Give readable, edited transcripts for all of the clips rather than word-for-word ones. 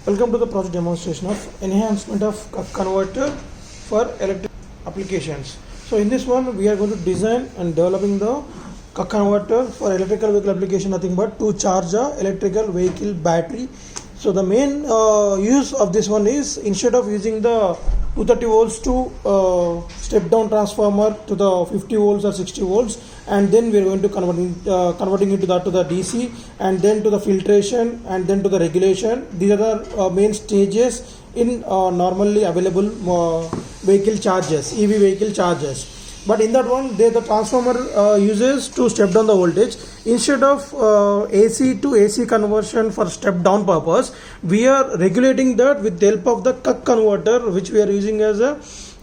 Welcome to the project demonstration of enhancement of CUK converter for electric applications. So in this one we are going to design and developing the CUK converter for electrical vehicle application, nothing but to charge a electrical vehicle battery. So the main use of this one is, instead of using the 230 volts to step down transformer to the 50 volts or 60 volts, and then we are going to converting into that to the DC, and then to the filtration, and then to the regulation. These are the main stages in normally available vehicle chargers, EV vehicle chargers. But in that one, the transformer uses to step down the voltage. Instead of AC to AC conversion for step down purpose, we are regulating that with the help of the CUK converter, which we are using as a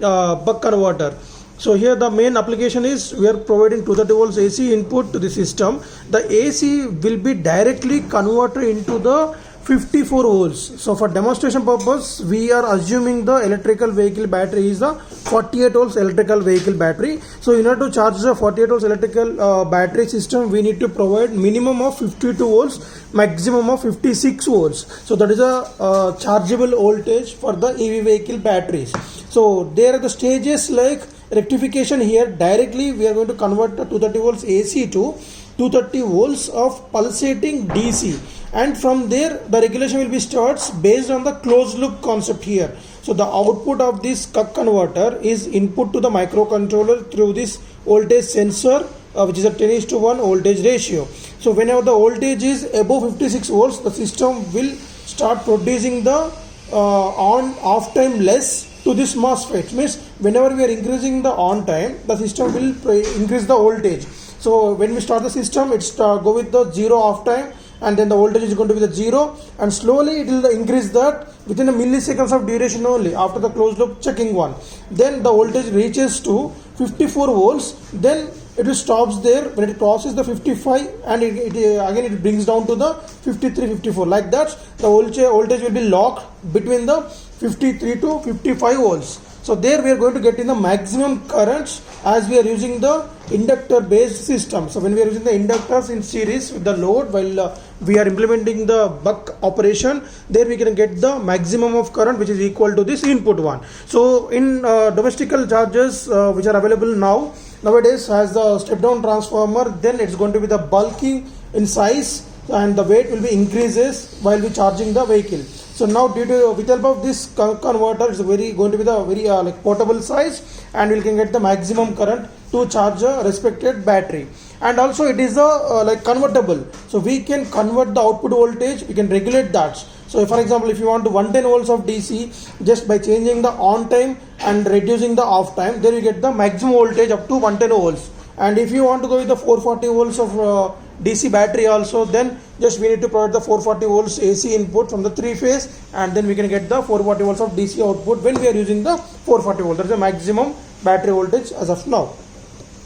buck converter. So here the main application is, we are providing 230 volts AC input to the system. The AC will be directly converted into the 54 volts. So for demonstration purpose, we are assuming the electrical vehicle battery is a 48 volts electrical vehicle battery. So in order to charge the 48 volts electrical battery system, we need to provide minimum of 52 volts, maximum of 56 volts. So that is a chargeable voltage for the EV vehicle batteries. So there are the stages like rectification. Here directly we are going to convert the 230 volts AC to 230 volts of pulsating DC, and from there the regulation will be starts based on the closed loop concept here. So the output of this CUK converter is input to the microcontroller through this voltage sensor, which is a 10:1 voltage ratio. So whenever the voltage is above 56 volts, the system will start producing the on off time less to this MOSFET. Means whenever we are increasing the on time, the system will increase the voltage. So when we start the system, it's go with the 0 off time, and then the voltage is going to be the 0, and slowly it will increase that within a milliseconds of duration only after the closed loop checking one. Then the voltage reaches to 54 volts, then it will stops there when it crosses the 55, and again it brings down to the 53, 54. Like that, the voltage will be locked between the 53 to 55 volts. So there we are going to get in the maximum currents, as we are using the inductor based system. So when we are using the inductors in series with the load, while we are implementing the buck operation, there we can get the maximum of current which is equal to this input one. So in domestical chargers which are available nowadays has the step down transformer, then it's going to be the bulky in size, and the weight will be increases while we charging the vehicle. So now with the help of this converter, it's going to be the very like portable size, and we can get the maximum current to charge a respected battery. And also it is like convertible, so we can convert the output voltage, we can regulate that. So for example, if you want to 110 volts of DC, just by changing the on time and reducing the off time, then you get the maximum voltage up to 110 volts. And if you want to go with the 440 volts of DC battery also, then just we need to provide the 440 volts AC input from the 3-phase, and then we can get the 440 volts of DC output when we are using the 440 volt. That is the maximum battery voltage as of now.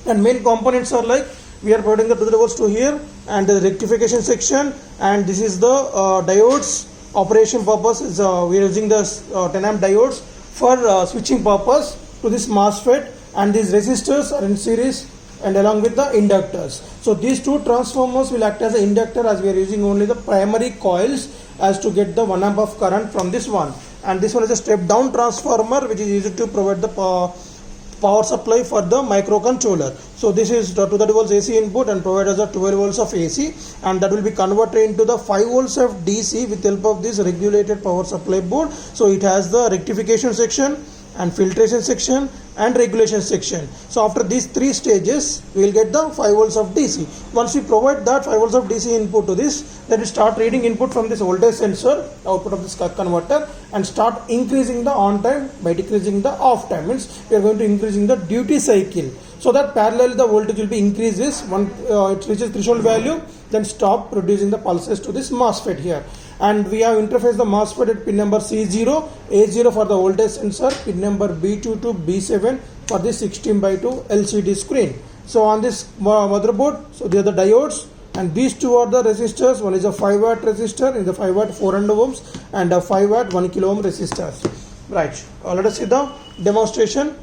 And main components are like, we are providing the 230 volts to here, and the rectification section, and this is the diodes. Operation purpose is we are using the 10 amp diodes for switching purpose to this MOSFET, and these resistors are in series and along with the inductors. So these two transformers will act as an inductor, as we are using only the primary coils as to get the 1 amp of current from this one. And this one is a step down transformer which is used to provide the power supply for the microcontroller. So this is the 230 volts AC input and provide us the 12 volts of AC, and that will be converted into the 5 volts of DC with help of this regulated power supply board. So it has the rectification section and filtration section and regulation section. So after these 3 stages, we will get the 5 volts of DC. Once we provide that 5 volts of DC input to this, then we start reading input from this voltage sensor, output of this CUK converter, and start increasing the on time by decreasing the off time. Means we are going to increasing the duty cycle, so that parallel the voltage will be increases. Once it reaches threshold value, then stop producing the pulses to this MOSFET here. And we have interfaced the MOSFET at pin number C0, A0 for the voltage sensor, pin number B2 to B7 for the 16:2 LCD screen. So on this motherboard, so they are the diodes, and these two are the resistors. One is a 5 watt resistor, and the 5 watt 400 ohms, and a 5 watt 1 kilo ohm resistors. Right. Let us see the demonstration.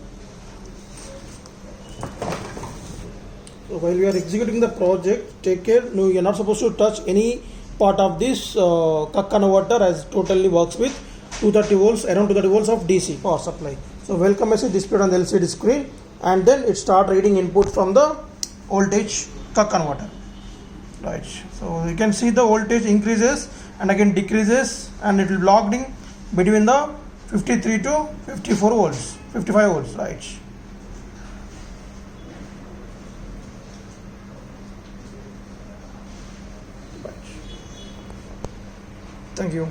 So while we are executing the project, take care. No, you are not supposed to touch any part of this CUK converter as totally works with 230 volts, around 230 volts of DC power supply. So welcome message displayed on the LCD screen, and then it start reading input from the voltage CUK converter. Right. So you can see the voltage increases and again decreases, and it will be locked in between the 53 to 54 volts, 55 volts. Right. Thank you.